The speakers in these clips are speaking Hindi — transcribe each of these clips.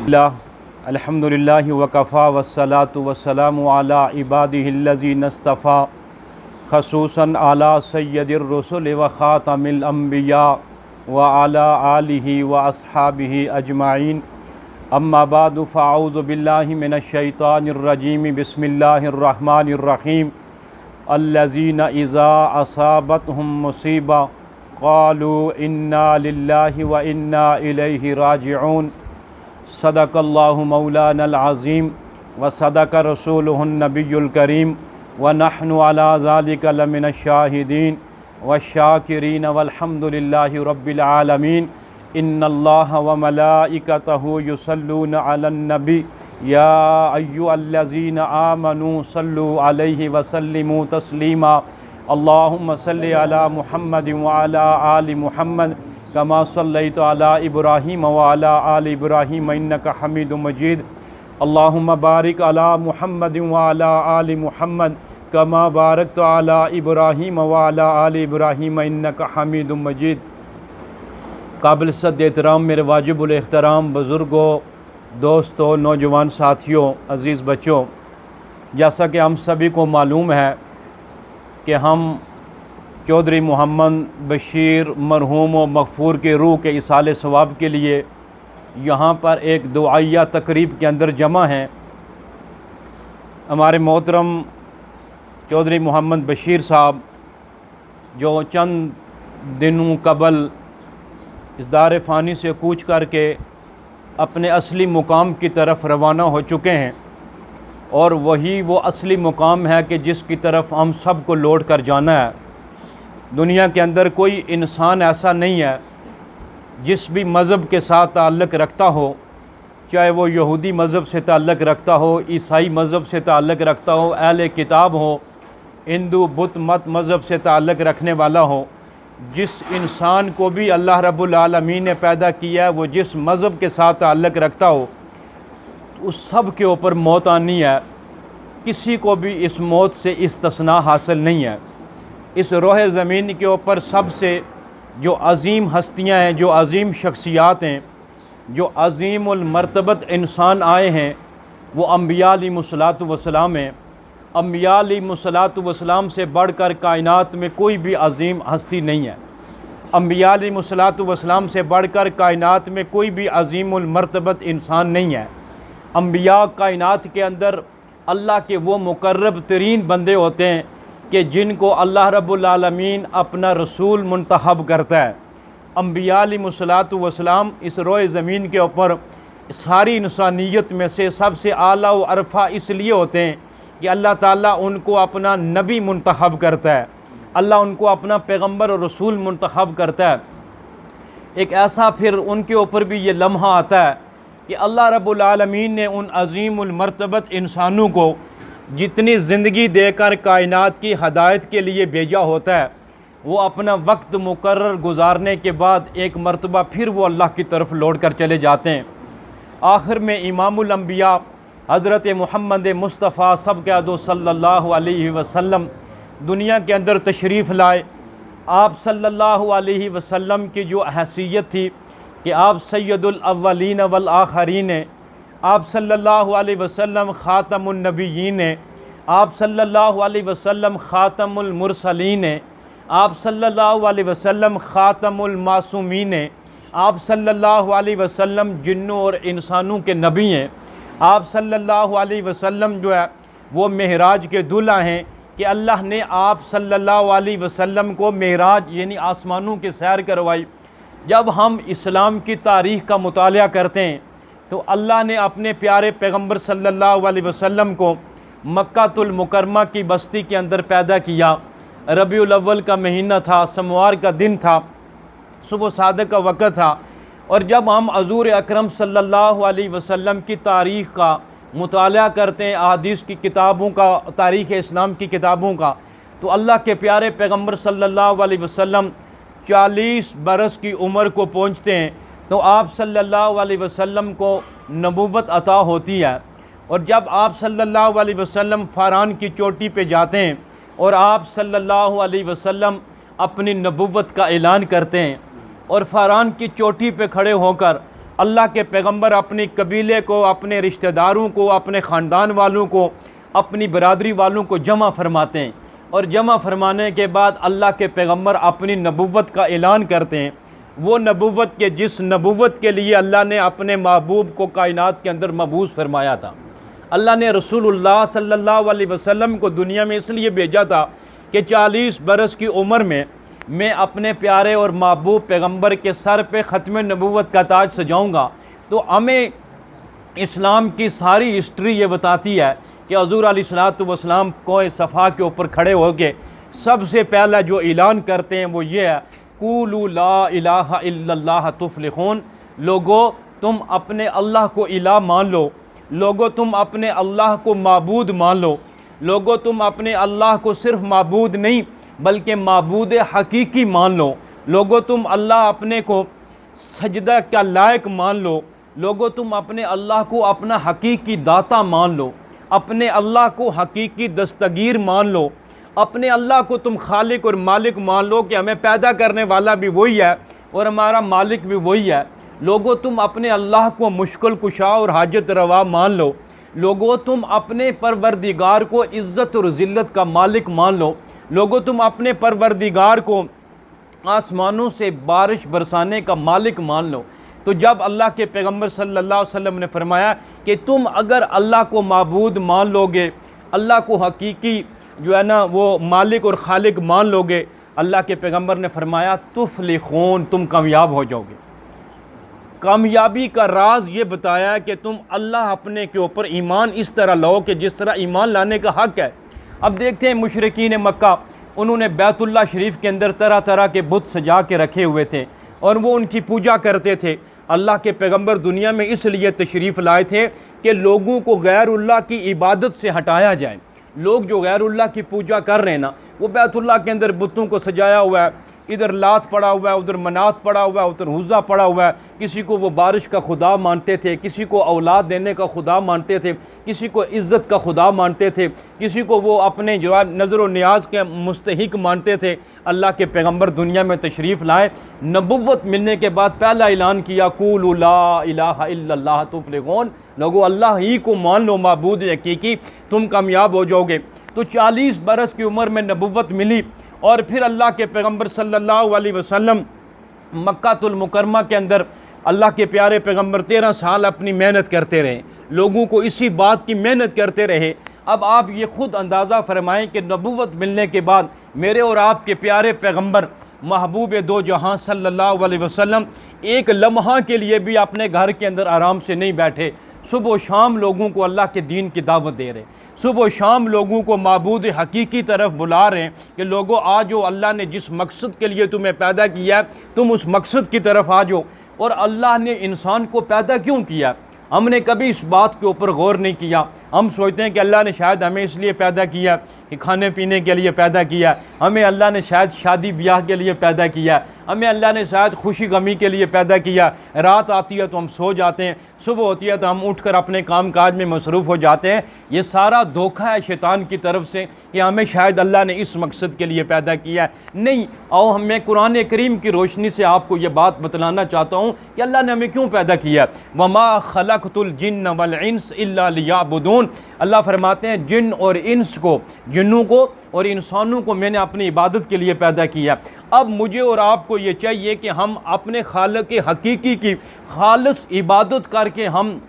अल्हम्दुलिल्लाहि वकफ़ा वस्सलातु वस्सलामु अला इबादिहिल्लज़ीना इस्तफ़ा ख़ुसूसन अला सय्यदिर रुसुल व ख़ातमिल अंबिया व अला आलिहि व अस्हाबिहि अजमाइन। अम्मा बादु फ़अऊज़ु बिल्लाहि मिनश शैतानिर रजीम। बिस्मिल्लाहिर रहमानिर रहीम। अल्लज़ीना इज़ा असाबतहुम मुसीबा क़ालू इन्ना लिल्लाहि व इन्ना इलैहि राजिऊन। सदक़ल्लाहु मौलानल अज़ीम व सदक़ रसूलुहुन नबियुल करीम व नहनु अला ज़ालिका लमिनश शाहिदीन व शाकिरीन वल्हम्दुलिल्लाहि रब्बिल आलमीन। इन्नल्लाहा व मलाइकतहु युसल्लूना अलन नबी या अय्युहल्लज़ीना आमनू सल्लु अलैहि व सल्लिमू तस्लीमा। अल्लाहुम्मा सल्लि अला मुहम्मदिन व अला आलि मुहम्मद कमा सल्लैतु अला इब्राहीम व अला आलि इब्राहीम इन्नका हमीदुम मजीद। अल्लाहुम्मा बारिक अला मुहम्मदिन व अला आलि मुहम्मद कमा बारकतु अला इब्राहीम व अला आलि इब्राहीम इन्नका हमीदुम मजीद। काबिल सद एहतराम मेरे वाजिबुल एहतराम बुज़ुर्गों, दोस्तों, नौजवान साथियों, अज़ीज़ बच्चों, जैसा कि हम सभी को मालूम है कि हम चौधरी मोहम्मद बशीर मरहूम व मग़फ़ूर के रूह के इसाले सवाब के लिए यहाँ पर एक दुआया तकरीब के अंदर जमा हैं। हमारे मोहतरम चौधरी मोहम्मद बशीर साहब जो चंद दिनों कबल इस दार फ़ानी से कूच करके अपने असली मुकाम की तरफ रवाना हो चुके हैं, और वही वो असली मुकाम है कि जिसकी तरफ हम सब को लौट कर जाना है। दुनिया के अंदर कोई इंसान ऐसा नहीं है जिस भी मज़हब के साथ ताल्लुक़ रखता हो, चाहे वो यहूदी मज़हब से ताल्लुक़ रखता हो, ईसाई मज़हब से ताल्लुक़ रखता हो, अहले किताब हो, हिंदू बुत मत मज़हब से ताल्लुक़ रखने वाला हो, जिस इंसान को भी अल्लाह रब्बुल आलमीन ने पैदा किया है वो जिस मज़हब के साथ ताल्लुक़ रखता हो, तो उस सब के ऊपर मौत आनी है। किसी को भी इस मौत से इस्तिस्ना हासिल नहीं है। इस रोह ज़मीन के ऊपर सबसे जो अज़ीम हस्तियाँ हैं, जो अज़ीम शख्सियात हैं, जो अज़ीमुल मर्तबत इंसान आए हैं, वो अम्बिया अलैहिमुस्सलातु वस्सलाम हैं। अम्बिया अलैहिमुस्सलातु वस्सलाम से बढ़कर कायनात में कोई भी अज़ीम हस्ती नहीं है। अम्बिया अलैहिमुस्सलातु वस्सलाम से बढ़कर कायनात में कोई भी अज़ीमुल मर्तबत इंसान नहीं है। अम्बिया कायनात के अंदर अल्लाह के वो मुकर्रब तरीन बंदे होते हैं कि जिनको अल्लाह रब्बुल आलमीन अपना रसूल मुंतखब करता है। अम्बिया अलैहिमुस्सलातु वस्सलाम इस रोए ज़मीन के ऊपर सारी इंसानियत में से सबसे आला व अरफ़ा इसलिए होते हैं कि अल्लाह ताला उनको अपना नबी मुंतखब करता है, अल्लाह उनको अपना पैगम्बर और रसूल मुंतखब करता है। एक ऐसा फिर उनके ऊपर भी ये लम्हा आता है कि अल्लाह रब्बुल आलमीन ने उन अज़ीमुल मर्तबत इंसानों को जितनी ज़िंदगी देकर कायनात की हदायत के लिए भेजा होता है, वो अपना वक्त मुकर्रर गुजारने के बाद एक मर्तबा फिर वो अल्लाह की तरफ लौट कर चले जाते हैं। आखिर में इमामुल अंबिया हज़रत मुहम्मद मुस्तफ़ा सबक़ादो सल्लल्लाहु अलैहि वसल्लम दुनिया के अंदर तशरीफ़ लाए। आप सल्लल्लाहु अलैहि वसल्लम की जो हैसियत थी कि आप सैयदुल अव्वलीन वल आखरीन हैं, आप सल्लल्लाहु अलैहि वसल्लम ख़ातमुन नबिय्यीन हैं, आप सल्लल्लाहु अलैहि वसल्लम ख़ातमुल मुरसलीन हैं, आप सल्लल्लाहु अलैहि वसल्लम ख़ातमुल मासूमीन हैं, आप सल्लल्लाहु अलैहि वसल्लम जिन्नों और इंसानों के नबी हैं, आप सल्लल्लाहु अलैहि वसल्लम जो है वो मेहराज के दूल्हा हैं कि अल्लाह ने आप सल्लल्लाहु अलैहि वसल्लम को मेहराज यानी आसमानों की सैर करवाई। जब हम इस्लाम की तारीख़ का मुतालिया करते हैं तो अल्लाह ने अपने प्यारे पैगम्बर सल्लल्लाहु अलैहि वसल्लम को मक्कातुल मुकरमा की बस्ती के अंदर पैदा किया। रबीउल अव्वल का महीना था, सोमवार का दिन था, सुबह सादक का वक़्त था। और जब हम हज़ूर अकरम सल्लल्लाहु अलैहि वसल्लम की तारीख़ का मुतालिया करते हैं, अहादीस की किताबों का, तारीख़ इस्लाम की किताबों का, तो अल्लाह के प्यारे पैगम्बर सल्लल्लाहु अलैहि वसल्लम 40 बरस की उम्र को पहुँचते हैं तो आप सल्लल्लाहु अलैहि वसल्लम को नबुव्वत अता होती है। और जब आप सल्लल्लाहु अलैहि वसल्लम फ़ारान की चोटी पे जाते हैं और आप सल्लल्लाहु अलैहि वसल्लम अपनी नबुव्वत का ऐलान करते हैं और फ़ारान की चोटी पे खड़े होकर अल्लाह के पैगंबर अपनी कबीले को, अपने रिश्तेदारों को, अपने ख़ानदान वालों को, अपनी बरादरी वालों को जमा फरमाते हैं और जमा फरमाने के बाद अल्लाह के पैगंबर अपनी नबुव्वत का ऐलान करते हैं। वो नबुव्वत के जिस नबुव्वत के लिए अल्लाह ने अपने महबूब को कायनात के अंदर मबूस फरमाया था। अल्लाह ने रसूलुल्लाह सल्लल्लाहु अलैहि वसल्लम को दुनिया में इसलिए भेजा था कि 40 बरस की उम्र में मैं अपने प्यारे और महबूब पैगंबर के सर पे ख़त्म नबुव्वत का ताज सजाऊँगा। तो हमें इस्लाम की सारी हिस्ट्री ये बताती है कि हुज़ूर अलैहिस्सलातु वस्सलाम कोए सफ़ा के ऊपर खड़े होकर सबसे पहला जो ऐलान करते हैं वो ये है, कूलू ला इलाहा इल्लल्लाह तुफ्लिहून। लोगो तुम अपने अल्लाह को इलाह मान लो, लोगो तुम अपने अल्लाह को माबूद मान लो, लोगो तुम अपने अल्लाह को सिर्फ माबूद नहीं बल्कि माबूद हकीकी मान लो, लोगो तुम अल्लाह अपने को सजदा का लायक मान लो, लोगो तुम अपने अल्लाह को अपना हकीकी दाता मान लो, अपने अल्लाह को हकीकी दस्तगीर मान लो, अपने अल्लाह को तुम खालिक और मालिक मान लो कि हमें पैदा करने वाला भी वही है और हमारा मालिक भी वही है। लोगो तुम अपने अल्लाह को मुश्किल कुशा और हाजत रवा मान लो, लोगो तुम अपने परवरदिगार को इज़्ज़त और ज़िल्लत का मालिक मान लो, लोगो तुम अपने परवरदिगार को आसमानों से बारिश बरसाने का मालिक मान लो। तो जब अल्लाह के पैगंबर सल्लल्लाहु अलैहि वसल्लम ने फरमाया कि तुम अगर अल्लाह को माबूद मान लोगे, अल्लाह को हकीकी जो है ना वो मालिक और खालिक मान लोगे, अल्लाह के पैगंबर ने फरमाया तुफ्लिहून, तुम कामयाब हो जाओगे। कामयाबी का राज ये बताया कि तुम अल्लाह अपने के ऊपर ईमान इस तरह लाओ कि जिस तरह ईमान लाने का हक़ है। अब देखते हैं मुशरिकीन मक्का, उन्होंने बैतुल्लाह शरीफ के अंदर तरह तरह के बुत सजा के रखे हुए थे और वो उनकी पूजा करते थे। अल्लाह के पैगंबर दुनिया में इसलिए तशरीफ़ लाए थे कि लोगों को गैरुल्लाह की इबादत से हटाया जाए। लोग जो गैरुल्लाह की पूजा कर रहे हैं ना, वो बैतुल्लाह के अंदर बुतों को सजाया हुआ है, इधर लात पड़ा हुआ है, उधर मनात पड़ा हुआ है, उधर हुज़ा पड़ा हुआ है। किसी को वो बारिश का खुदा मानते थे, किसी को औलाद देने का खुदा मानते थे, किसी को इज़्ज़त का खुदा मानते थे, किसी को वो अपने जो नज़र व नियाज़ के मुस्तहिक मानते थे। अल्लाह के पैगंबर दुनिया में तशरीफ़ लाए, नबुव्वत मिलने के बाद पहला ऐलान किया, कूलू ला इलाहा इल्लल्लाह तुफ्लिहून, लोगो अल्लाह ही को मान लो माबूद हकीकी, तुम कामयाब हो जाओगे। तो 40 बरस की उम्र में नबुव्वत मिली और फिर अल्लाह के पैगंबर सल्लल्लाहु अलैहि वसल्लम मक्कातुल मुकरमा के अंदर अल्लाह के प्यारे पैगंबर 13 साल अपनी मेहनत करते रहे, लोगों को इसी बात की मेहनत करते रहे। अब आप ये ख़ुद अंदाज़ा फरमाएं कि नबुव्वत मिलने के बाद मेरे और आपके प्यारे पैगंबर महबूब दो जहां सल्लल्लाहु अलैहि वसल्लम एक लम्हा के लिए भी अपने घर के अंदर आराम से नहीं बैठे। सुबह शाम लोगों को अल्लाह के दीन की दावत दे रहे, सुबह शाम लोगों को माबूद हकीकी तरफ बुला रहे हैं कि लोगों आ जाओ, अल्लाह ने जिस मकसद के लिए तुम्हें पैदा किया है तुम उस मकसद की तरफ आ जाओ। और अल्लाह ने इंसान को पैदा क्यों किया, हमने कभी इस बात के ऊपर गौर नहीं किया। हम सोचते हैं कि अल्लाह ने शायद हमें इसलिए पैदा किया कि खाने पीने के लिए पैदा किया, हमें अल्लाह ने शायद शादी ब्याह के लिए पैदा किया, हमें अल्लाह ने शायद खुशी गमी के लिए पैदा किया। रात आती है तो हम सो जाते हैं, सुबह होती है तो हम उठकर अपने काम काज में मसरूफ़ हो जाते हैं। ये सारा धोखा है शैतान की तरफ से कि हमें शायद अल्लाह ने इस मकसद के लिए पैदा किया। नहीं, और मैं कुरान करीम की रोशनी से आपको ये बात बतलाना चाहता हूँ कि अल्लाह ने हमें क्यों पैदा किया। वमा खलक़तुल जिन्न वल इंस इल्ला लियअबुदून, अल्लाह फरमाते हैं जिन और इंस को, जिन्नों को और इंसानों को मैंने अपनी इबादत के लिए पैदा किया। अब मुझे और आपको ये चाहिए कि हम अपने खालिक हकीकी की खालिस इबादत करके हम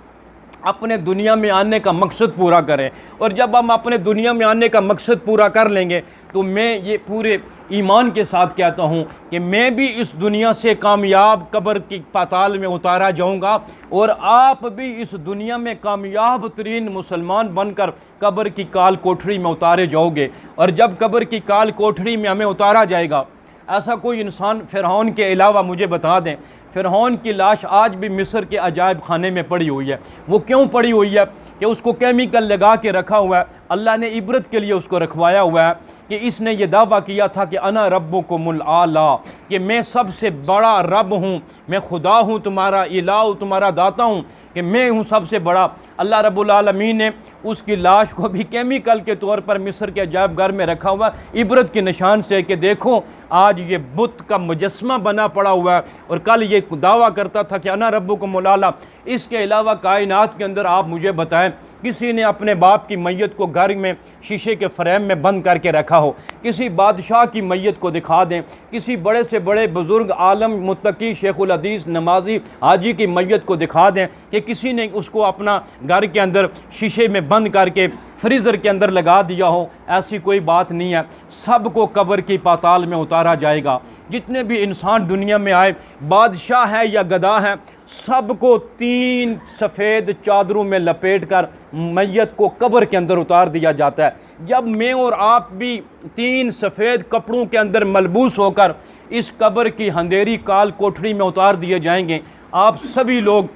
अपने दुनिया में आने का मकसद पूरा करें। और जब हम अपने दुनिया में आने का मकसद पूरा कर लेंगे तो मैं ये पूरे ईमान के साथ कहता हूँ कि मैं भी इस दुनिया से कामयाब कब्र की पाताल में उतारा जाऊँगा और आप भी इस दुनिया में कामयाब तरीन मुसलमान बनकर कब्र की काल कोठरी में उतारे जाओगे। और जब कब्र की काल कोठरी में हमें उतारा जाएगा, ऐसा कोई इंसान फ़िरऔन के अलावा मुझे बता दें, फ़िरऔन की लाश आज भी मिस्र के अजायब खाने में पड़ी हुई है। वो क्यों पड़ी हुई है कि उसको केमिकल लगा के रखा हुआ है। अल्लाह ने इबरत के लिए उसको रखवाया हुआ है कि इसने ये दावा किया था कि अना रब्बुकुमुल आला, कि मैं सबसे बड़ा रब हूँ, मैं खुदा हूँ, तुम्हारा इलाह, तुम्हारा दाता हूँ। कि मैं हूँ सबसे बड़ा। अल्लाह रब्बुल आलमीन ने उसकी लाश को भी केमिकल के तौर पर मिस्र के अजायब घर में रखा हुआ, इबरत के निशान से कि देखो आज ये बुत का मुजस्मा बना पड़ा हुआ है, और कल ये दावा करता था कि अना रब्बुकुमुल आला। इसके अलावा कायनात के अंदर आप मुझे बताएं किसी ने अपने बाप की मैयत को घर में शीशे के फ्रेम में बंद करके रखा हो, किसी बादशाह की मैयत को दिखा दें, किसी बड़े से बड़े बुज़ुर्ग आलम मुत्तकी शेखुल हदीस नमाजी हाजी की मैयत को दिखा दें कि किसी ने उसको अपना घर के अंदर शीशे में बंद करके फ्रीज़र के अंदर लगा दिया हो। ऐसी कोई बात नहीं है। सबको कब्र की पाताल में उतारा जाएगा। जितने भी इंसान दुनिया में आए, बादशाह है या गधा है, सबको 3 सफ़ेद चादरों में लपेट कर मैयत को कब्र के अंदर उतार दिया जाता है। जब मैं और आप भी 3 सफ़ेद कपड़ों के अंदर मलबूस होकर इस कब्र की अंधेरी काल कोठरी में उतार दिए जाएंगे, आप सभी लोग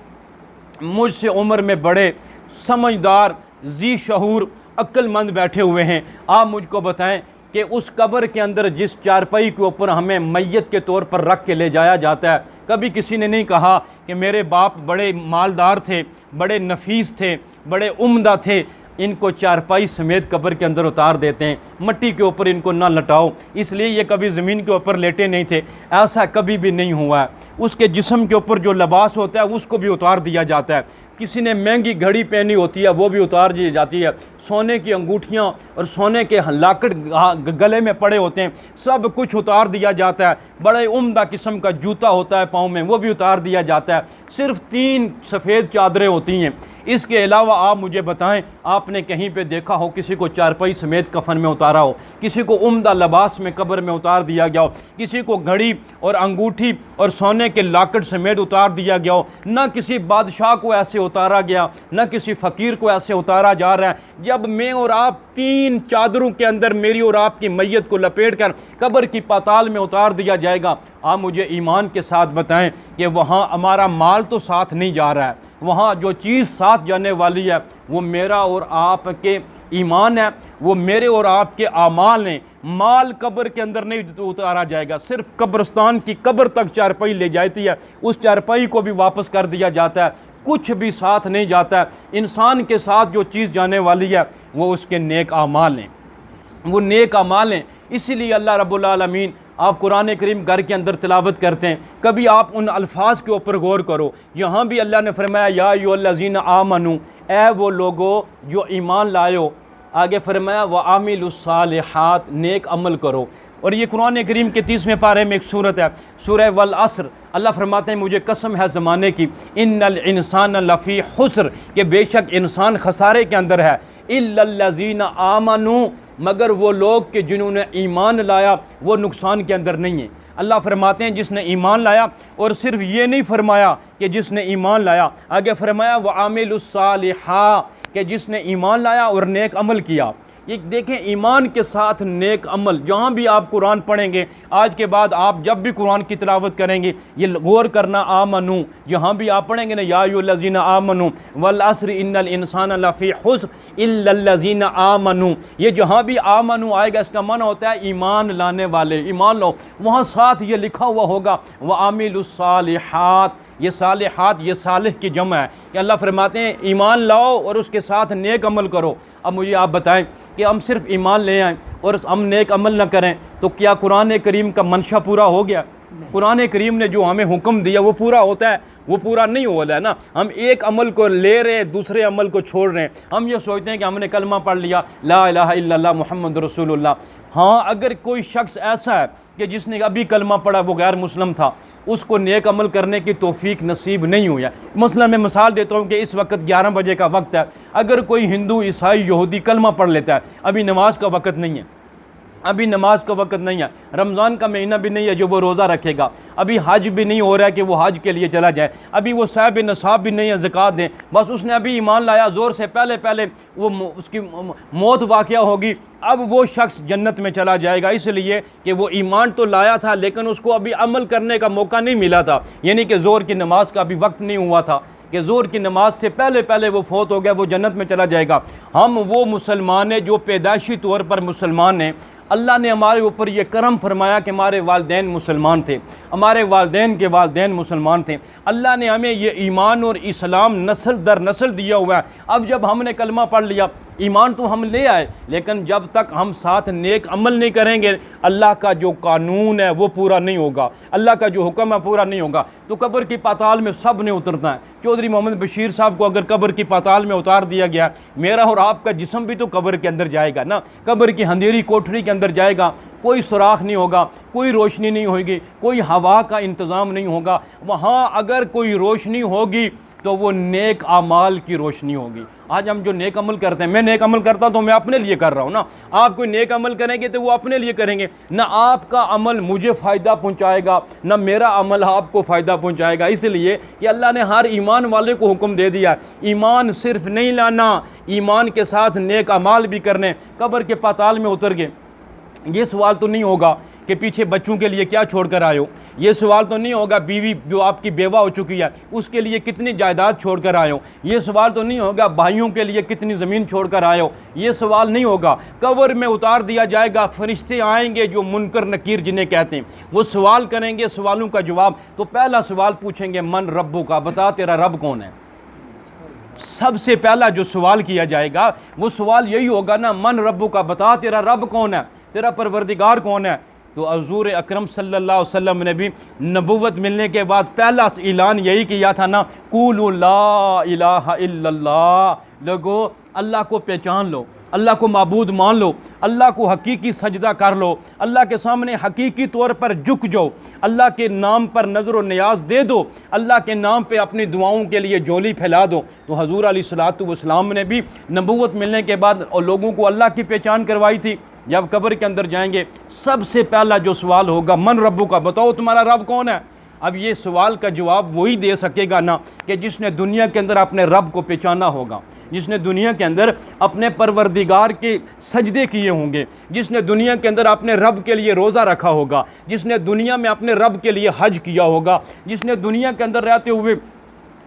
मुझसे उम्र में बड़े, समझदार, जी शहूर, अक्लमंद बैठे हुए हैं। आप मुझको बताएं कि उस कब्र के अंदर जिस चारपाई के ऊपर हमें मैयत के तौर पर रख के ले जाया जाता है, कभी किसी ने नहीं कहा कि मेरे बाप बड़े मालदार थे, बड़े नफीस थे, बड़े उम्दा थे, इनको चारपाई समेत कब्र के अंदर उतार देते हैं, मट्टी के ऊपर इनको ना लटाओ, इसलिए ये कभी ज़मीन के ऊपर लेटे नहीं थे। ऐसा कभी भी नहीं हुआ है। उसके जिस्म के ऊपर जो लिबास होता है उसको भी उतार दिया जाता है। किसी ने महंगी घड़ी पहनी होती है वो भी उतार दी जाती है। सोने की अंगूठियाँ और सोने के लाकड़ गले में पड़े होते हैं, सब कुछ उतार दिया जाता है। बड़े उम्दा किस्म का जूता होता है पाँव में, वो भी उतार दिया जाता है। सिर्फ 3 सफ़ेद चादरें होती हैं। इसके अलावा आप मुझे बताएं, आपने कहीं पे देखा हो किसी को चारपाई समेत कफन में उतारा हो, किसी को उम्दा लिबास में कब्र में उतार दिया गया हो, किसी को घड़ी और अंगूठी और सोने के लाकड़ समेत उतार दिया गया हो? ना किसी बादशाह को ऐसे उतारा गया, ना किसी फ़कीर को ऐसे उतारा जा रहा है। जब मैं और आप 3 चादरों के अंदर मेरी और आपकी मैयत को लपेट कर कब्र की पाताल में उतार दिया जाएगा, आप मुझे ईमान के साथ बताएं कि वहाँ हमारा माल तो साथ नहीं जा रहा है, वहाँ जो चीज़ साथ जाने वाली है वो मेरा और आपके ईमान है, वो मेरे और आपके आमाल हैं। माल कब्र के अंदर नहीं उतारा जाएगा, सिर्फ कब्रिस्तान की कब्र तक चारपाई ले जाती है, उस चारपाई को भी वापस कर दिया जाता है, कुछ भी साथ नहीं जाता है। इंसान के साथ जो चीज़ जाने वाली है वो उसके नेक आमाल हैं, वो नेक अमाल हैं। इसीलिए अल्लाह रब्बुल आलमीन, आप कुरान करीम घर के अंदर तिलावत करते हैं, कभी आप उन अल्फाज के ऊपर गौर करो। यहाँ भी अल्लाह ने फरमाया या अय्युहल्लज़ीना आमनू, ए वो लोगो जो ईमान लायो। आगे फरमाया व आमिलुस्सालिहात, नेक अमल करो। और ये कुरान करीम के 30वें पारे में एक सूरत है, सूरह वल अस्र। अल्लाह फरमाते हैं मुझे कसम है ज़माने की, इन्नल इंसान लफ़ी खुस्र, कि बेशक इंसान खसारे के अंदर है, इल्लल्लज़ीना आमनू, मगर वो लोग कि जिन्होंने ईमान लाया वो नुकसान के अंदर नहीं है। अल्लाह फरमाते हैं जिसने ईमान लाया, और सिर्फ ये नहीं फरमाया कि जिसने ईमान लाया, आगे फरमाया व आमिलुस्सालिहा, कि जिसने ईमान लाया और नेक अमल किया। ये देखें, ईमान के साथ नेक अमल। जहाँ भी आप कुरान पढ़ेंगे, आज के बाद आप जब भी कुरान की तिलावत करेंगे ये गौर करना, आमनू, जहाँ भी आप पढ़ेंगे ना या अय्युहल्लज़ीना आमनू वल अस्र इन्नल इंसान लफ़ी खुस्र इल्लल्लज़ीना आमनू, ये जहाँ भी आमनू आएगा इसका माना होता है ईमान लाने वाले, ईमान लो। वहाँ साथ ये लिखा हुआ होगा व आमिलुस्सालिहात, ये सालिहात ये सालिह की जमा है कि अल्लाह फरमाते हैं ईमान लाओ और उसके साथ नेक अमल करो। अब मुझे आप बताएं कि हम सिर्फ ईमान ले आएँ और हम नेक अमल न करें तो क्या कुरान करीम का मंशा पूरा हो गया? कुरान करीम ने जो हमें हुक्म दिया वो पूरा होता है? वो पूरा नहीं हो रहा है ना। हम एक अमल को ले रहे हैं, दूसरे अमल को छोड़ रहे हैं। हम ये सोचते हैं कि हमने कलमा पढ़ लिया, ला इलाहा इल्लल्लाह मुहम्मद रसूलुल्लाह। हाँ, अगर कोई शख्स ऐसा है कि जिसने अभी कलमा पढ़ा, वो गैर मुस्लिम था, उसको नेक अमल करने की तौफीक नसीब नहीं हुआ। मसलन मैं मिसाल देता हूँ कि इस वक्त 11 बजे का वक्त है, अगर कोई हिंदू, ईसाई, यहूदी कलमा पढ़ लेता है, अभी नमाज का वक्त नहीं है, अभी नमाज का वक्त नहीं है, रमज़ान का महीना भी नहीं है जो वो रोज़ा रखेगा, अभी हज भी नहीं हो रहा है कि वो हज के लिए चला जाए, अभी वो साहिब नसाब भी नहीं है ज़कात दें, बस उसने अभी ईमान लाया, ज़ोर से पहले पहले वो उसकी मौत वाक़या होगी, अब वो शख्स जन्नत में चला जाएगा, इसलिए कि वो ईमान तो लाया था लेकिन उसको अभी अमल करने का मौका नहीं मिला था। यानी कि ज़ोर की नमाज का अभी वक्त नहीं हुआ था कि ज़ोर की नमाज से पहले पहले वो फौत हो गया, वो जन्नत में चला जाएगा। हम वो मुसलमान हैं जो पैदाइशी तौर पर मुसलमान हैं, अल्लाह ने हमारे ऊपर ये करम फरमाया कि हमारे वालिदैन मुसलमान थे, हमारे वालिदैन के वालिदैन मुसलमान थे। अल्लाह ने हमें ये ईमान और इस्लाम नस्ल दर नस्ल दिया हुआ है। अब जब हमने कलमा पढ़ लिया, ईमान तो हम ले आए, लेकिन जब तक हम साथ नेक अमल नहीं करेंगे, अल्लाह का जो कानून है वो पूरा नहीं होगा, अल्लाह का जो हुक्म है पूरा नहीं होगा। तो कब्र की पाताल में सब ने उतरना है। चौधरी मोहम्मद बशीर साहब को अगर कब्र की पाताल में उतार दिया गया, मेरा और आपका जिस्म भी तो कब्र के अंदर जाएगा ना, कब्र की अंधेरी कोठरी के अंदर जाएगा। कोई सुराख नहीं होगा, कोई रोशनी नहीं होगी, कोई हवा का इंतज़ाम नहीं होगा। वहाँ अगर कोई रोशनी होगी तो वो नेक अमाल की रोशनी होगी। आज हम जो नेक अमल करते हैं, मैं नेक अमल करता हूँ तो मैं अपने लिए कर रहा हूँ ना, आप कोई नेक अमल करेंगे तो वो अपने लिए करेंगे ना। आपका अमल मुझे फ़ायदा पहुँचाएगा, ना मेरा अमल आपको फ़ायदा पहुँचाएगा। इसलिए कि अल्लाह ने हर ईमान वाले को हुक्म दे दिया, ईमान सिर्फ नहीं लाना, ईमान के साथ नेक अमाल भी करने। कब्र के पाताल में उतर गए, ये सवाल तो नहीं होगा कि पीछे बच्चों के लिए क्या छोड़ कर आए हो, ये सवाल तो नहीं होगा बीवी जो आपकी बेवा हो चुकी है उसके लिए कितनी जायदाद छोड़ कर आए हो, ये सवाल तो नहीं होगा भाइयों के लिए कितनी ज़मीन छोड़ कर आए हो, ये सवाल नहीं होगा। कब्र में उतार दिया जाएगा, फरिश्ते आएंगे जो मुनकर नकीर जिन्हें कहते हैं, वो सवाल करेंगे, सवालों का जवाब। तो पहला सवाल पूछेंगे मन रब्बु का, बता तेरा रब कौन है। सबसे पहला जो सवाल किया जाएगा वो सवाल यही होगा ना, मन रब्बु का, बता तेरा रब कौन है, तेरा परवरदिगार कौन है। तो हज़ूर अकरम सल्लल्लाहु अलैहि वसल्लम ने भी नबुव्वत मिलने के बाद पहला ऐलान यही किया था ना, कूलू ला इलाहा इल्लल्लाह। लोगो अल्लाह को पहचान लो, अल्लाह को माबूद मान लो, अल्लाह को हकीकी सजदा कर लो, अल्लाह के सामने हकीकी तौर पर झुक जाओ, अल्लाह के नाम पर नज़र व नियाज दे दो, अल्लाह के नाम पे अपनी दुआओं के लिए झोली फैला दो। तो हज़ूर अलैहिस्सलातु वस्सलाम ने भी नबुव्वत मिलने के बाद और लोगों को अल्लाह की पहचान करवाई थी। जब कब्र के अंदर जाएंगे सबसे पहला जो सवाल होगा मन रब्बु का, बताओ तुम्हारा रब कौन है। अब ये सवाल का जवाब वही दे सकेगा ना कि जिसने दुनिया के अंदर अपने रब को पहचाना होगा, जिसने दुनिया के अंदर अपने परवरदिगार के सजदे किए होंगे, जिसने दुनिया के अंदर अपने रब के लिए रोज़ा रखा होगा, जिसने दुनिया में अपने रब के लिए हज किया होगा, जिसने दुनिया के अंदर रहते हुए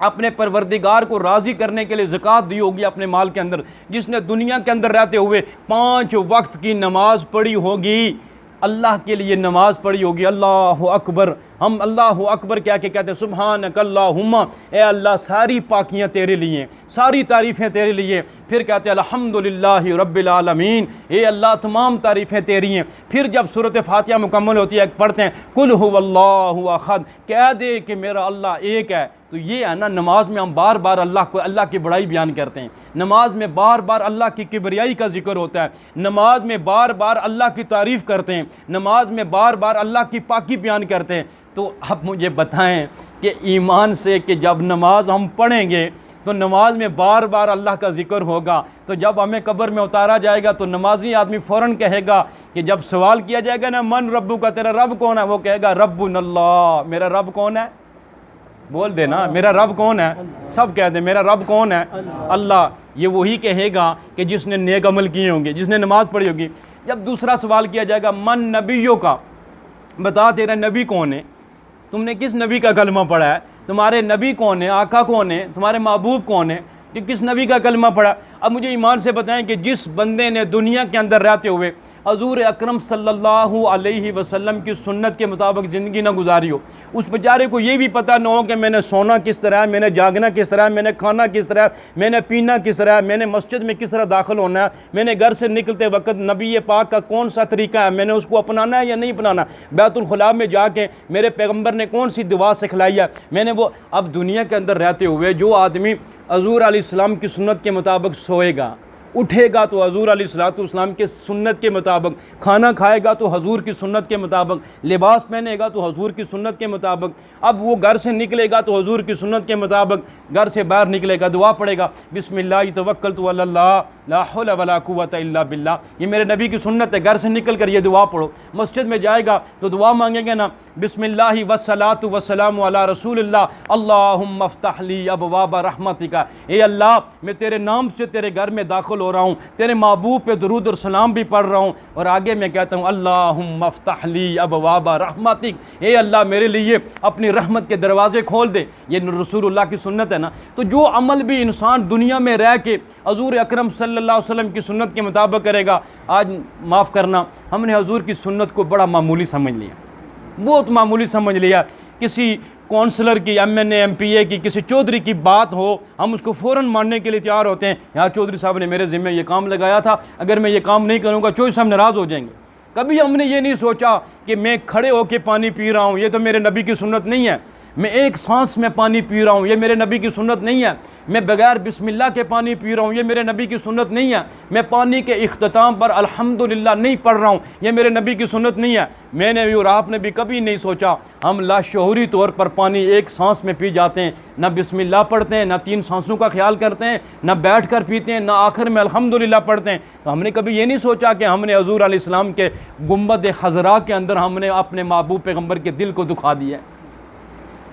अपने परवरदिगार को राज़ी करने के लिए ज़कात दी होगी अपने माल के अंदर, जिसने दुनिया के अंदर रहते हुए 5 वक्त की नमाज पढ़ी होगी, अल्लाह के लिए नमाज पढ़ी होगी। अल्लाह अकबर, हम अल्लाह अकबर क्या के कहते हैं, सुबहानक अल्लाहुम्मा, ए अल्लाह सारी पाकियाँ तेरे लिए, सारी तारीफ़ें तेरे लिए। फिर कहते हैं अल्हम्दुलिल्लाहि रब्बिल आलमीन, ए अल्लाह तमाम तारीफ़ें तेरी हैं। फिर जब सूरत फातिहा मुकम्मल होती है पढ़ते हैं कुल हुवल्लाहु अहद, कह दे कि मेरा अल्लाह एक है। तो ये है ना, नमाज में हम बार बार अल्लाह की बड़ाई बयान करते हैं, नमाज में बार बार अल्लाह की किबरियाई का जिक्र होता है, नमाज में बार बार अल्लाह की तारीफ़ करते हैं, नमाज में बार बार अल्लाह की पाकी बयान करते हैं। तो आप मुझे बताएं कि ईमान से कि जब नमाज हम पढ़ेंगे तो नमाज में बार बार अल्लाह का जिक्र होगा, तो जब हमें कब्र में उतारा जाएगा तो नमाजी आदमी फ़ौरन कहेगा कि जब सवाल किया जाएगा ना मन रब्बु का, तेरा रब कौन है, वो कहेगा रब्बुन अल्लाह, मेरा रब कौन है, बोल देना मेरा रब कौन है, सब कह दे मेरा रब कौन है, अल्लाह। ये वही कहेगा कि जिसने नेक अमल किए होंगे, जिसने नमाज पढ़ी होगी। जब दूसरा सवाल किया जाएगा मन नबियों का, बता तेरा नबी कौन है, तुमने किस नबी का कलमा पढ़ा है, तुम्हारे नबी कौन है, आका कौन है, तुम्हारे महबूब कौन है, कि किस नबी का कलमा पढ़ा। अब मुझे ईमान से बताएं कि जिस बंदे ने दुनिया के अंदर रहते हुए हज़ूर अकरम सल्लल्लाहु अलैहि वसल्लम की सुन्नत के मुताबिक ज़िंदगी ना गुजारी हो, उस बेचारे को ये भी पता ना हो कि मैंने सोना किस तरह है, मैंने जागना किस तरह है, मैंने खाना किस तरह है, मैंने पीना किस तरह है, मैंने मस्जिद में किस तरह दाखिल होना है, मैंने घर से निकलते वक्त नबी पाक का कौन सा तरीका है, मैंने उसको अपनाना है या नहीं अपनाना, बैतुल खुला में जाके मेरे पैगम्बर ने कौन सी दुआ सिखलाई है, मैंने वो। अब दुनिया के अंदर रहते हुए जो आदमी हज़ूर अलैहिस्सलाम की सुन्नत के मुताबिक सोएगा, उठेगा तो हज़ूर अलैहिस्सलाम के सुन्नत के मुताबिक, खाना खाएगा तो हज़ूर की सुन्नत के मुताबिक, लिबास पहनेगा तो हज़ूर की सुन्नत के मुताबिक, अब वो घर से निकलेगा तो हज़ूर की सुन्नत के मुताबिक, घर से बाहर निकलेगा दुआ पड़ेगा बिस्मिल्लाह तवक्कलतु अलल्लाह ला हौला वला कुव्वता इल्ला बिल्लाह, ये मेरे नबी की सुन्नत है, घर से निकल कर ये दुआ पढ़ो। मस्जिद में जाएगा तो दुआ मांगेंगे ना, बिस्मिल्लाहि वस्सलातु वस्सलामु अला रसूलिल्लाह अल्लाहुम्मा अफ्तह ली अबवाब रहमतिका, ए अल्लाह मैं तेरे नाम से तेरे घर में दाखिल हो रहा हूँ, तेरे महबूब पे दुरूद और सलाम भी पढ़ रहा हूँ, और आगे मैं कहता हूँ अल्लाहुम्मा अफ्तह ली अबवाबा रहमतिक, हे अल्लाह मेरे लिए अपनी रहमत के दरवाज़े खोल दे। ये रसूलुल्लाह की सुन्नत है ना। तो जो अमल भी इंसान दुनिया में रह के हजूर अकरम सल्लल्लाहु अलैहि वसल्लम की सुन्नत के मुताबिक करेगा, आज माफ़ करना हमने हजूर की सुन्नत को बड़ा मामूली समझ लिया, बहुत मामूली समझ लिया। किसी कौंसलर की, MNA MPA की, किसी चौधरी की बात हो, हम उसको फ़ौरन मानने के लिए तैयार होते हैं। यार चौधरी साहब ने मेरे ज़िम्मे ये काम लगाया था, अगर मैं ये काम नहीं करूँगा चौधरी साहब नाराज़ हो जाएंगे। कभी हमने ये नहीं सोचा कि मैं खड़े होकर पानी पी रहा हूँ, ये तो मेरे नबी की सुन्नत नहीं है। मैं एक सांस में पानी पी रहा हूँ, ये मेरे नबी की सुन्नत नहीं है। मैं बगैर बिस्मिल्लाह के पानी पी रहा हूँ, ये मेरे नबी की सुन्नत नहीं है। मैं पानी के इख्तिताम पर अल्हम्दुलिल्लाह नहीं पढ़ रहा हूँ, ये मेरे नबी की सुन्नत नहीं है। मैंने भी और आपने भी कभी नहीं सोचा, हम लाशऊरी तौर पर पानी एक सांस में पी जाते हैं, ना बिस्मिल्लाह पढ़ते हैं, ना 3 सांसों का ख्याल करते हैं, ना बैठ कर पीते हैं, ना आखिर में अल्हम्दुलिल्लाह पढ़ते हैं। तो हमने कभी ये नहीं सोचा कि हमने हजूर अलैहिस्सलाम के गुंबद खज़रा के अंदर हमने अपने महबूब पैगम्बर के दिल को दुखा दिया है।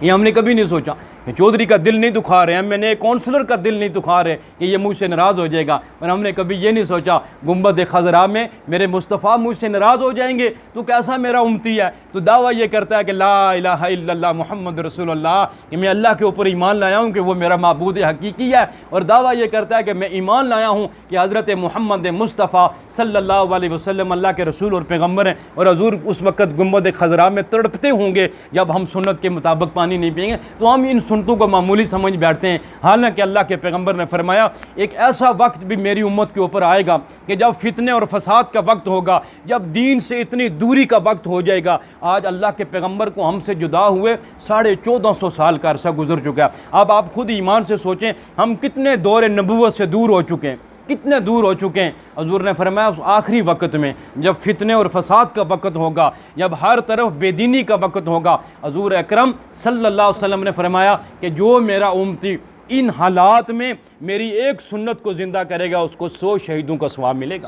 ये हमने कभी नहीं सोचा। चौधरी का दिल नहीं दुखा रहे हैं, मैंने काउंसलर का दिल नहीं दुखा रहे कि ये मुझसे नाराज़ हो जाएगा। और हमने कभी ये नहीं सोचा गुंबद खज़रा में मेरे मुस्तफ़ा मुझसे नाराज़ हो जाएंगे तो कैसा मेरा उम्मती है। तो दावा ये करता है कि ला इलाहा इल्लल्लाह मुहम्मद रसूलुल्लाह, कि मैं अल्लाह के ऊपर ईमान लाया हूँ कि वो मेरा माबूद हकीकी है। और दावा ये करता है कि मैं ईमान लाया हूँ कि हज़रत मोहम्मद मुस्तफ़ा सल्लल्लाहु अलैहि वसल्लम अल्लाह के रसूल और पैगम्बर हैं। और हजूर उस वक़्त गुंबद खज़रा में तड़पते होंगे जब हम सुन्नत के मुताबिक पानी नहीं पिएंगे। तो हम इन सुन्नतों को मामूली समझ बैठते हैं। हालांकि अल्लाह के पैगंबर ने फरमाया एक ऐसा वक्त भी मेरी उम्मत के ऊपर आएगा कि जब फितने और फसाद का वक्त होगा, जब दीन से इतनी दूरी का वक्त हो जाएगा। आज अल्लाह के पैगंबर को हमसे जुदा हुए 1450 साल का अरसा गुजर चुका है। अब आप खुद ईमान से सोचें, हम कितने दौर नबूवत से दूर हो चुके हैं, कितने दूर हो चुके हैं। हजूर ने फरमाया उस आखिरी वक्त में जब फितने और फसाद का वक्त होगा, जब हर तरफ बेदीनी का वक्त होगा, हजूर अकरम सल्लल्लाहु अलैहि वसल्लम ने फरमाया कि जो मेरा उम्मती इन हालात में मेरी एक सुन्नत को ज़िंदा करेगा उसको 100 शहीदों का सवाब मिलेगा।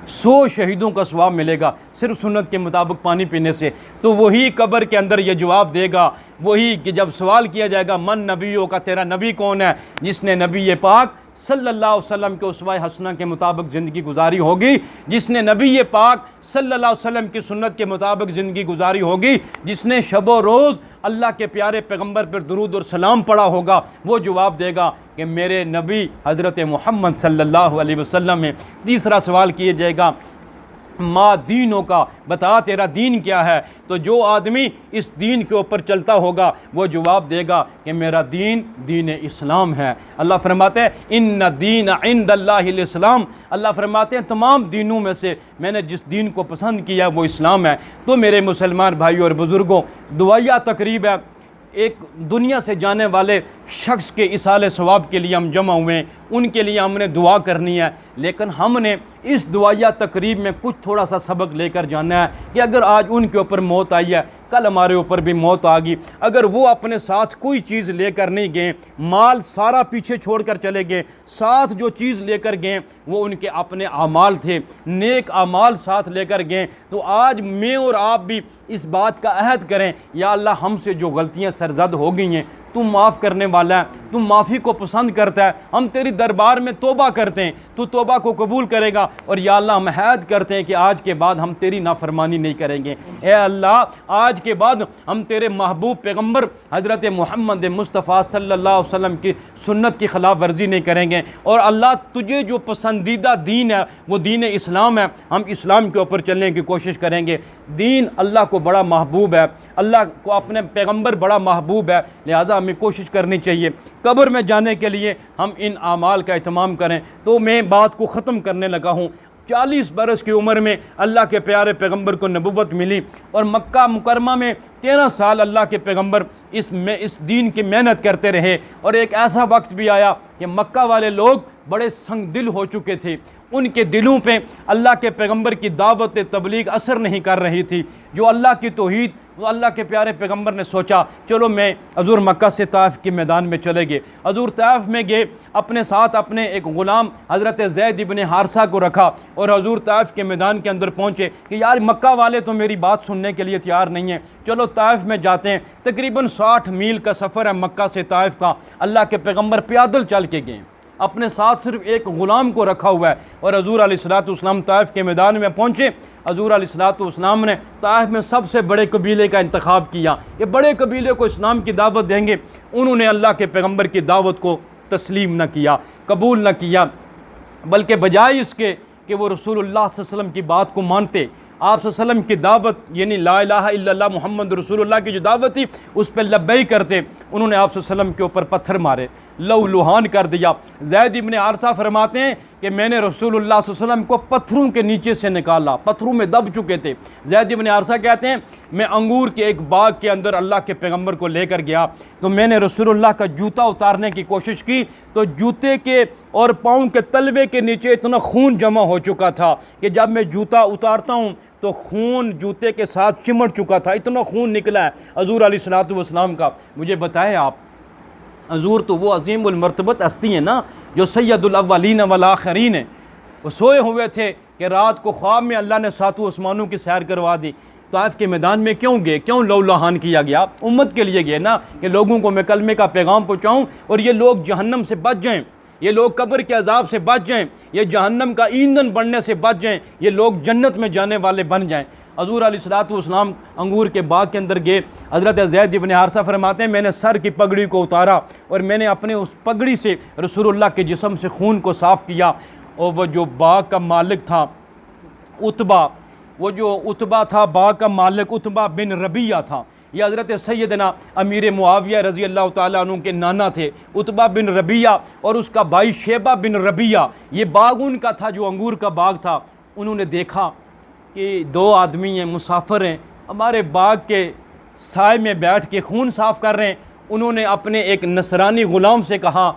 100 शहीदों का सवाब मिलेगा सिर्फ सुन्नत के मुताबिक पानी पीने से। तो वही कब्र के अंदर ये जवाब देगा, वही कि जब सवाल किया जाएगा मन नबियों का, तेरा नबी कौन है, जिसने नबी पाक सल्लल्लाहु अलैहि वसल्लम के उस्वा हसना के मुताबिक ज़िंदगी गुजारी होगी, जिसने नबी पाक सल्लल्लाहु अलैहि वसल्लम की सुन्नत के मुताबिक ज़िंदगी गुजारी होगी, जिसने शबो रोज़ अल्लाह के प्यारे पैगंबर पर दुरूद और सलाम पढ़ा होगा, वो जवाब देगा कि मेरे नबी हज़रत मोहम्मद सल्लल्लाहु अलैहि वसल्लम में। तीसरा सवाल किया जाएगा माँ दीनों का, बता तेरा दीन क्या है। तो जो आदमी इस दीन के ऊपर चलता होगा वो जवाब देगा कि मेरा दीन दीन इस्लाम है। अल्लाह फरमाते हैं इन्ना दीन इंदल्लाहिल इस्लाम, अल्लाह फरमाते हैं तमाम दीनों में से मैंने जिस दीन को पसंद किया वो इस्लाम है। तो मेरे मुसलमान भाइयों और बुज़ुर्गों, दुआया तकरीब है, एक दुनिया से जाने वाले शख्स के इसाले सवाब के लिए हम जमा हुए हैं, उनके लिए हमने दुआ करनी है। लेकिन हमने इस दुआया तकरीब में कुछ थोड़ा सा सबक लेकर जाना है कि अगर आज उनके ऊपर मौत आई है, कल हमारे ऊपर भी मौत आ गई। अगर वो अपने साथ कोई चीज़ लेकर नहीं गए, माल सारा पीछे छोड़कर चले गए, साथ जो चीज़ लेकर गए वो उनके अपने आमाल थे, नेक आमाल साथ लेकर गए। तो आज मैं और आप भी इस बात का अहद करें, या अल्लाह हमसे जो गलतियाँ सरजद हो गई हैं तू माफ़ करने वाला है, तू माफ़ी को पसंद करता है। हम तेरी दरबार में तौबा करते हैं, तू तौबा को कबूल करेगा। और या अल्लाह हम अहद करते हैं कि आज के बाद हम तेरी नाफरमानी नहीं करेंगे। ए अल्लाह आज के बाद हम तेरे महबूब पैगंबर हज़रत मोहम्मद मुस्तफ़ा सल्लल्लाहु अलैहि वसल्लम की सुन्नत की खिलाफ वर्जी नहीं करेंगे। और अल्लाह तुझे जो पसंदीदा दीन है वो दीन इस्लाम है, हम इस्लाम के ऊपर चलने की कोशिश करेंगे। दीन अल्लाह को बड़ा महबूब है, अल्लाह को अपने पैगंबर बड़ा महबूब है, लिहाजा हमें कोशिश करनी चाहिए कब्र में जाने के लिए हम इन आमाल का एहतमाम करें। तो मैं बात को ख़त्म करने लगा हूँ। 40 बरस की उम्र में अल्लाह के प्यारे पैगंबर को नबुव्वत मिली और मक्का मुकरमा में 13 साल अल्लाह के पैगंबर इस दीन की मेहनत करते रहे। और एक ऐसा वक्त भी आया कि मक्का वाले लोग बड़े संग दिल हो चुके थे, उनके दिलों पे अल्लाह के पैगंबर की दावत तबलीग असर नहीं कर रही थी। जो अल्लाह की तौहीद, वो अल्लाह के प्यारे पैगंबर ने सोचा चलो मैं हजूर मक्का से ताइफ के मैदान में चले गए। हजूर ताइफ में गए, अपने साथ अपने एक ग़ुलाम हज़रत ज़ैद इब्न हारसा को रखा और हजूर ताइफ के मैदान के अंदर पहुँचे कि यार मक्का वाले तो मेरी बात सुनने के लिए तैयार नहीं हैं, चलो ताइफ में जाते हैं। तकरीबन 60 मील का सफ़र है मक्का से ताइफ का। अल्लाह के पैगंबर पैदल चल के गए, अपने साथ सिर्फ एक ग़ुलाम को रखा हुआ है। और हज़ूर अलैहिस्सलाम ताइफ के मैदान में पहुँचे। हज़ूर अलैहिस्सलाम ने ताइफ में सबसे बड़े कबीले का इंतखाब किया कि बड़े कबीले को इस्लाम की दावत देंगे। उन्होंने अल्लाह के पैगम्बर की दावत को तस्लीम न किया, कबूल न किया, बल्कि बजाय इसके कि वो रसूलुल्लाह सल्लल्लाहु अलैहि वसल्लम की बात को मानते, आप सल्लल्लाहु अलैहि वसल्लम की दावत यानी ला इलाहा इल्लल्लाह मुहम्मद रसूलुल्लाह की जो दावत थी उस पर लब्बैक करते, उन्होंने आप सल्लल्लाहु अलैहि वसल्लम के ऊपर पत्थर मारे, लहूलुहान कर दिया। ज़ैद इब्न हारिसा फरमाते हैं कि मैंने रसूलुल्लाह सल्लल्लाहु अलैहि वसल्लम को पत्थरों के नीचे से निकाला, पत्थरों में दब चुके थे। ज़ैद इब्न हारिसा कहते हैं मैं अंगूर के एक बाग के अंदर अल्लाह के पैगम्बर को लेकर गया तो मैंने रसूलुल्लाह का जूता उतारने की कोशिश की तो जूते के और पाँव के तलवे के नीचे इतना खून जमा हो चुका था कि जब मैं जूता उतारता हूँ तो खून जूते के साथ चिमट चुका था, इतना खून निकला है हज़ूर अलैहिस्सलातु वस्सलाम का। मुझे बताएं आप, हज़ूर तो वो अज़ीमुल मर्तबत हस्ती है ना जो सैयदुल अव्वलीन वल आखिरीन है। वो सोए हुए थे कि रात को ख्वाब में अल्लाह ने सातों आसमानों की सैर करवा दी। ताइफ के मैदान में क्यों गए, क्यों लौलहान किया गया? उम्मत के लिए गए ना कि लोगों को मैं कलमे का पैगाम पहुँचाऊँ और ये लोग जहन्नम से बच जाएँ, ये लोग कब्र के अजाब से बच जाएँ, ये जहन्नम का ईंधन बनने से बच जाएँ, ये लोग जन्नत में जाने वाले बन जाएँ। हज़ूर अलैहिस्सलातु वस्सलाम अंगूर के बाग के अंदर गए। हज़रत ज़ैद इब्न हारिसा फरमाते हैं मैंने सर की पगड़ी को उतारा और मैंने अपने उस पगड़ी से रसूलुल्लाह के जिस्म से खून को साफ़ किया। और वो जो बाग का मालिक था उतबा, वो जो उतबा था बाग का मालिक उतबा बिन रबिया था। ये हज़रत सैयदना अमीर मुआविया रज़ी अल्लाह ताला अन्हु के नाना थे उतबा बिन रबिया, और उसका भाई शेबा बिन रबिया। ये बाग उनका था जो अंगूर का बाग था। उन्होंने देखा कि दो आदमी हैं, मुसाफिर हैं, हमारे बाग के साए में बैठ के खून साफ़ कर रहे हैं। उन्होंने अपने एक नसरानी ग़ुलाम से कहा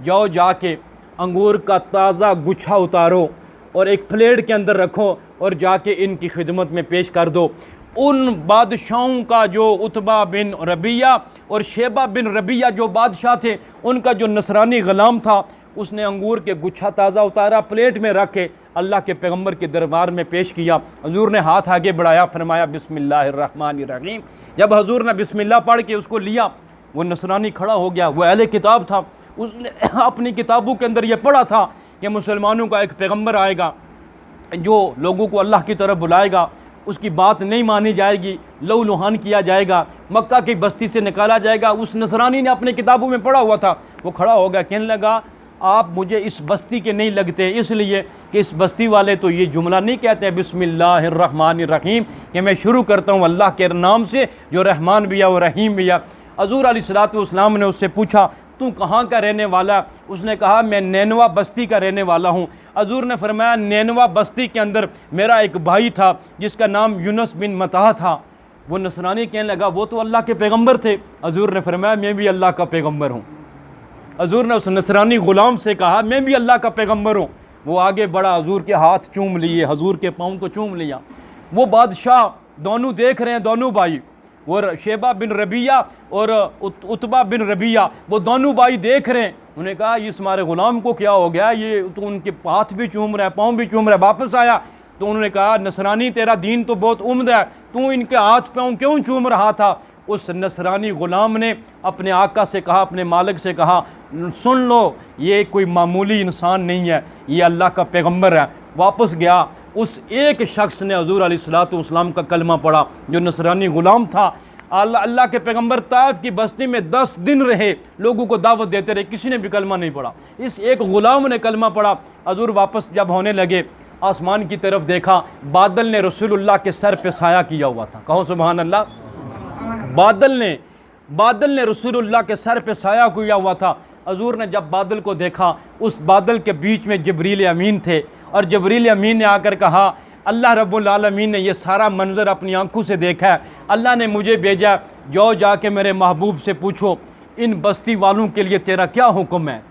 जाओ जाके अंगूर का ताज़ा गुच्छा उतारो और एक प्लेट के अंदर रखो और जाके इनकी खिदमत में पेश कर दो। उन बादशाहों का जो उतबा बिन रबिया और शेबा बिन रबिया जो बादशाह थे, उनका जो नसरानी ग़ुलाम था, उसने अंगूर के गुच्छा ताज़ा उतारा, प्लेट में रख के अल्लाह के पैगम्बर के दरबार में पेश किया। हजूर ने हाथ आगे बढ़ाया, फरमाया बिस्मिल्लाहिर्रहमानिर्रहीम। जब हजूर ने बिस्मिल्लाह पढ़ के उसको लिया, वो नसरानी खड़ा हो गया, वो अहले किताब था, उसने अपनी किताबों के अंदर ये पढ़ा था कि मुसलमानों का एक पैगम्बर आएगा जो लोगों को अल्लाह की तरफ बुलाएगा, उसकी बात नहीं मानी जाएगी, लहूलुहान किया जाएगा, मक्का की बस्ती से निकाला जाएगा। उस नसरानी ने अपने किताबों में पढ़ा हुआ था, वो खड़ा हो गया, कहने लगा आप मुझे इस बस्ती के नहीं लगते, इसलिए कि इस बस्ती वाले तो ये जुमला नहीं कहते हैं बिस्मिल्लाहिर्रहमानिर्रहीम कि मैं शुरू करता हूँ अल्लाह के नाम से जो रहमान भी है और रहीम भी है। हज़ूर अलैहिस्सलातु वस्सलाम ने उससे पूछा तू कहाँ का रहने वाला? उसने कहा मैं नैनवा बस्ती का रहने वाला हूँ। हज़ूर ने फरमाया नैनवा बस्ती के अंदर मेरा एक भाई था जिसका नाम यूनुस बिन मता था। वो नसरानी कहने लगा वो तो अल्लाह के पैगम्बर थे। हज़ूर ने फरमाया मैं भी अल्लाह का पैगम्बर हूँ। हज़ूर ने उस नसरानी ग़ुलाम से कहा मैं भी अल्लाह का पैगम्बर हूँ। वो आगे बढ़ा, हज़ूर के हाथ चूम लिए, हज़ूर के पाँव को चूम लिया। वो बादशाह दोनों देख रहे हैं, दोनों भाई, वो शेबा बिन रबिया और उतबा बिन रबिया, वो दोनों भाई देख रहे हैं। उन्होंने कहा इस हमारे ग़ुलाम को क्या हो गया, ये तो उनके हाथ भी चूम रहा है, पाँव भी चूम रहा है। वापस आया तो उन्होंने कहा नसरानी तेरा दीन तो बहुत उम्दा है, तू इनके हाथ पाँव क्यों चूम रहा था? उस नसरानी ग़ुलाम ने अपने आका से कहा, अपने मालिक से कहा सुन लो ये कोई मामूली इंसान नहीं है, ये अल्लाह का पैगम्बर है। वापस गया, उस एक शख्स ने हज़ूर अलैहिस्सलातु वस्सलाम का कलमा पढ़ा जो नसरानी ग़ुलाम था। अल्लाह के पैगम्बर ताइफ की बस्ती में 10 दिन रहे, लोगों को दावत देते रहे, किसी ने भी कलमा नहीं पढ़ा। इस एक ग़ुलाम ने कलमा पढ़ा। हज़ूर वापस जब होने लगे, आसमान की तरफ देखा, बादल ने रसूलुल्लाह के सर पे साया किया हुआ था। कहो सुभान अल्लाह। बादल ने रसूलुल्लाह के सर पे साया किया हुआ था। हज़ूर ने जब बादल को देखा, उस बादल के बीच में जिब्रील अमीन थे और जिब्रील अमीन ने आकर कहा अल्लाह रब्बुल आलमीन ने ये सारा मंज़र अपनी आंखों से देखा है, अल्लाह ने मुझे भेजा, जाओ जाके मेरे महबूब से पूछो इन बस्ती वालों के लिए तेरा क्या हुक्म है,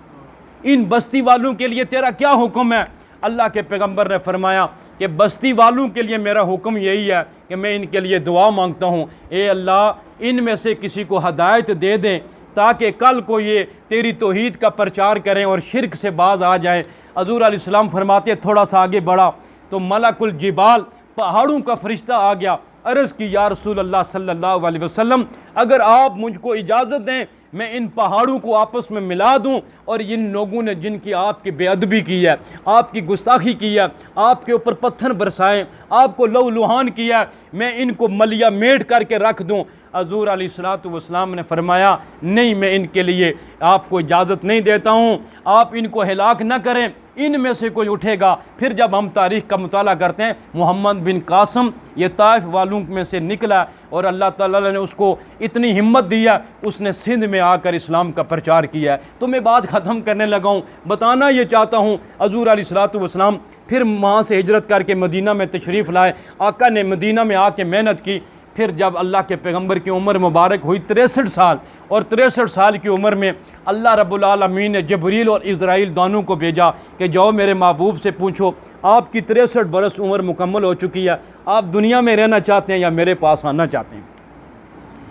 इन बस्ती वालों के लिए तेरा क्या हुक्म है? अल्लाह के पैगम्बर ने फरमाया कि बस्ती वालों के लिए मेरा हुक्म यही है कि मैं इनके लिए दुआ मांगता हूँ, ए अल्लाह इनमें से किसी को हदायत दे दें ताकि कल को ये तेरी तौहीद का प्रचार करें और शिरक से बाज आ जाएं। हज़ूर अलैहिस्सलाम फरमाते थोड़ा सा आगे बढ़ा तो मलकुल जिबाल पहाड़ों का फरिश्ता आ गया, अर्ज़ की या रसूल अल्लाह सल्लल्लाहु अलैहि वसल्लम अगर आप मुझको इजाज़त दें मैं इन पहाड़ों को आपस में मिला दूं और इन लोगों ने जिनकी आपकी बेअदबी की है, आपकी गुस्ताखी की है, आपके ऊपर पत्थर बरसाएं, आपको लहूलुहान किया, मैं इनको मलिया मेट करके रख दूं। हज़ूर अलैहिस्सलातु वस्सलाम ने फरमाया, नहीं, मैं इनके लिए आपको इजाज़त नहीं देता हूँ, आप इनको हिलाक न करें, इनमें से कोई उठेगा। फिर जब हम तारीख़ का मुताला करते हैं, मोहम्मद बिन कासम ये ताइफ वालों में से निकला और अल्लाह ताला ने उसको इतनी हिम्मत दिया, उसने सिंध में आकर इस्लाम का प्रचार किया। तो मैं बात ख़त्म करने लगा हूँ, बताना ये चाहता हूँ, हज़ूर अलैहिस्सलातु वस्सलाम फिर वहाँ से हिजरत करके मदीना में तशरीफ़ लाए। आका ने मदीना में आके मेहनत की। फिर जब अल्लाह के पैगंबर की उम्र मुबारक हुई 63 साल, और 63 साल की उम्र में अल्लाह रब्बुल आलमीन ने जबरील और इज़राइल दोनों को भेजा कि जाओ मेरे महबूब से पूछो, आपकी 63 बरस उम्र मुकम्मल हो चुकी है, आप दुनिया में रहना चाहते हैं या मेरे पास आना चाहते हैं।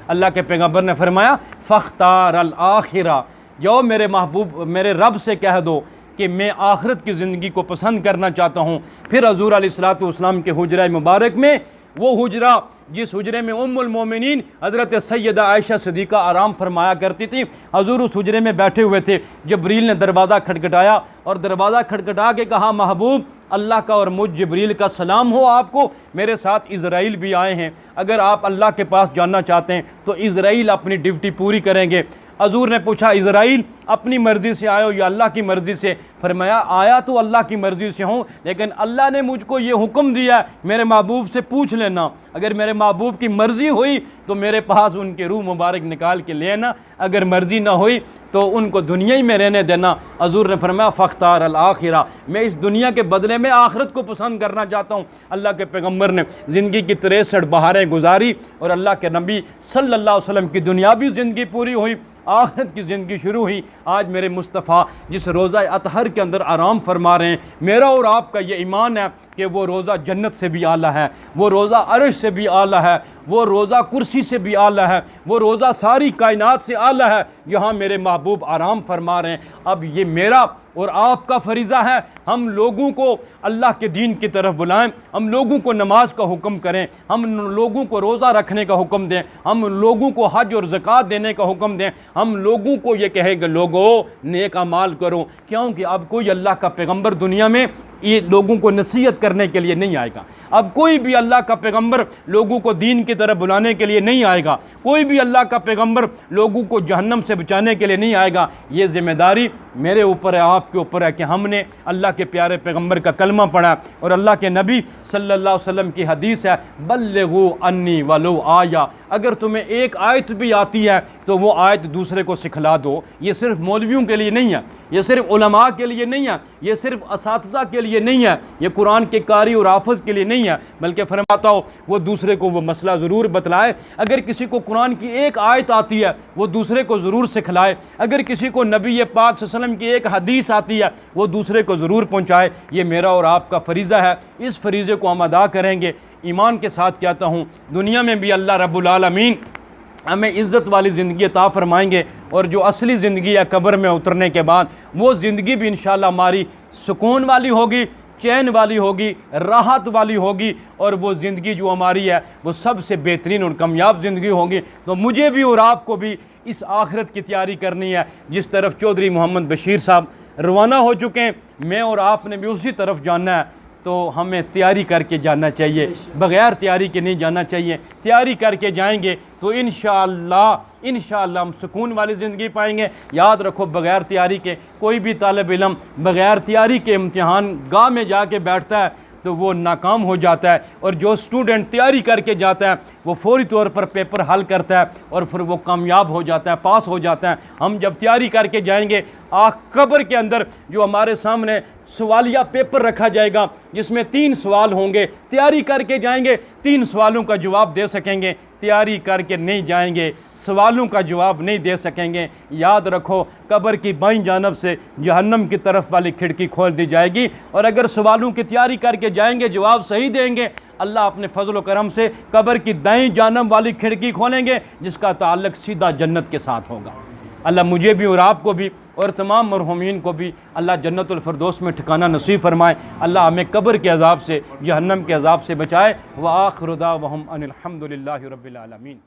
अल्लाह के पैगंबर ने फरमाया, फ़ख्तार अल आखिरा, जाओ मेरे महबूब, मेरे रब से कह दो कि मैं आखिरत की ज़िंदगी को पसंद करना चाहता हूँ। फिर हज़ूर अलैहिस्सलातु वस्सलाम के हुजरा मुबारक में, वो हुजरा जिस हुजरे में उम्मुल मोमिनीन हज़रत सैयदा आयशा सिद्दीक़ा आराम फरमाया करती थी, हजूर उस हुजरे में बैठे हुए थे। जबरील ने दरवाज़ा खटखटाया और दरवाज़ा खटखटा के कहा, महबूब अल्लाह का और मुझ जबरील का सलाम हो आपको, मेरे साथ इज़राइल भी आए हैं, अगर आप अल्लाह के पास जाना चाहते हैं तो इज़राइल अपनी ड्यूटी पूरी करेंगे। हजूर ने पूछा, इज़राइल अपनी मर्ज़ी से आए हो या अल्लाह की मर्ज़ी से? फरमाया, आया तो अल्लाह की मर्ज़ी से हूँ, लेकिन अल्लाह ने मुझको ये हुक्म दिया, मेरे महबूब से पूछ लेना, अगर मेरे महबूब की मर्ज़ी हुई तो मेरे पास उनके रूह मुबारक निकाल के लेना, अगर मर्ज़ी ना हुई तो उनको दुनिया ही में रहने देना। हजूर ने फरमाया, फ़ख्तार अल आखिरा, मैं इस दुनिया के बदले में आखिरत को पसंद करना चाहता हूँ। अल्लाह के पैगम्बर ने ज़िंदगी की 63 बहारें गुजारी और अल्लाह के नबी सल्लल्लाहु अलैहि वसल्लम की दुनियावी ज़िंदगी पूरी हुई, आखिरत की ज़िंदगी शुरू हुई। आज मेरे मुस्तफ़ा जिस रोज़ा अतहर के अंदर आराम फरमा रहे हैं, मेरा और आपका ये ईमान है कि वो रोज़ा जन्नत से भी आला है, वो रोज़ा अर्श से भी आला है, वो रोज़ा कुर्सी से भी आला है, वो रोज़ा सारी कायनात से आला है, यहाँ मेरे महबूब आराम फरमा रहे हैं। अब ये मेरा और आपका फरीज़ा है, हम लोगों को अल्लाह के दीन की तरफ बुलाएं, हम लोगों को नमाज का हुक्म करें, हम लोगों को रोज़ा रखने का हुक्म दें, हम लोगों को हज और ज़कात देने का हुक्म दें, हम लोगों को ये कहेंगे लोगों नेक अमाल करो, क्योंकि अब कोई अल्लाह का पैगंबर दुनिया में ये लोगों को नसीहत करने के लिए नहीं आएगा। अब कोई भी अल्लाह का पैगंबर लोगों को दीन की तरफ बुलाने के लिए नहीं आएगा, कोई भी अल्लाह का पैगंबर लोगों को जहन्नम से बचाने के लिए नहीं आएगा। ये ज़िम्मेदारी मेरे ऊपर है, आपके ऊपर है कि हमने अल्लाह के प्यारे पैगंबर का कलमा पढ़ा और अल्लाह के नबी सल्लल्लाहु अलैहि वसल्लम की हदीस है, बल्लिगू अन्नी वलो आया, अगर तुम्हें एक आयत भी आती है तो वो आयत दूसरे को सिखला दो। ये सिर्फ मौलवियों के लिए नहीं है, ये सिर्फ उलमा के लिए नहीं है, ये सिर्फ असातिज़ा के लिए नहीं है, ये कुरान के कारी और हाफ़िज़ के लिए नहीं है, बल्कि फरमाता हो वो दूसरे को वो मसला ज़रूर बतलाए। अगर किसी को कुरान की एक आयत आती है वो दूसरे को ज़रूर सिखलाए, अगर किसी को नबी पाक सल्लल्लाहु अलैहि वसल्लम की एक हदीस आती है वो दूसरे को ज़रूर पहुँचाए। ये मेरा और आपका फ़रीज़ा है, इस फ़रीज़े को हम अदा करेंगे। ईमान के साथ कहता हूँ, दुनिया में भी अल्लाह रब्बुल आलमीन हमें इज़्ज़त वाली ज़िंदगी अता फरमाएंगे और जो असली ज़िंदगी है कब्र में उतरने के बाद, वो ज़िंदगी भी इंशाअल्लाह हमारी सुकून वाली होगी, चैन वाली होगी, राहत वाली होगी, और वो ज़िंदगी जो हमारी है वो सबसे बेहतरीन और कामयाब ज़िंदगी होगी। तो मुझे भी और आपको भी इस आखिरत की तैयारी करनी है जिस तरफ चौधरी मोहम्मद बशीर साहब रवाना हो चुके हैं, मैं और आपने भी उसी तरफ जाना है। तो हमें तैयारी करके जाना चाहिए, बग़ैर तैयारी के नहीं जाना चाहिए। तैयारी करके जाएंगे तो इंशाअल्लाह हम सुकून वाली ज़िंदगी पाएंगे। याद रखो, बग़ैर तैयारी के कोई भी तालिब इल्म बग़ैर तैयारी के इम्तिहान गाह में जाके बैठता है तो वो नाकाम हो जाता है, और जो स्टूडेंट तैयारी करके जाता है वो फौरी तौर पर पेपर हल करता है और फिर वो कामयाब हो जाता है, पास हो जाता है। हम जब तैयारी करके जाएंगे, कब्र के अंदर जो हमारे सामने सवालिया पेपर रखा जाएगा जिसमें 3 सवाल होंगे, तैयारी करके जाएंगे 3 सवालों का जवाब दे सकेंगे, तैयारी करके नहीं जाएंगे सवालों का जवाब नहीं दे सकेंगे। याद रखो, कब्र की बाईं जानब से जहन्नम की तरफ वाली खिड़की खोल दी जाएगी, और अगर सवालों की तैयारी करके जाएंगे, जवाब सही देंगे, अल्लाह अपने फजल व करम से कब्र की दाईं जानब वाली खिड़की खोलेंगे जिसका ताल्लुक सीधा जन्नत के साथ होगा। अल्लाह मुझे भी और आपको भी और तमाम मरहूमीन को भी अल्लाह जन्नतुल फिरदौस में ठिकाना नसीब फरमाए। अल्लाह हमें कब्र के अज़ाब से, जहन्नम के अज़ाब से बचाए। व आखिरु दाअवाहुम अनिल हम्दुलिल्लाहि रब्बिल आलमीन।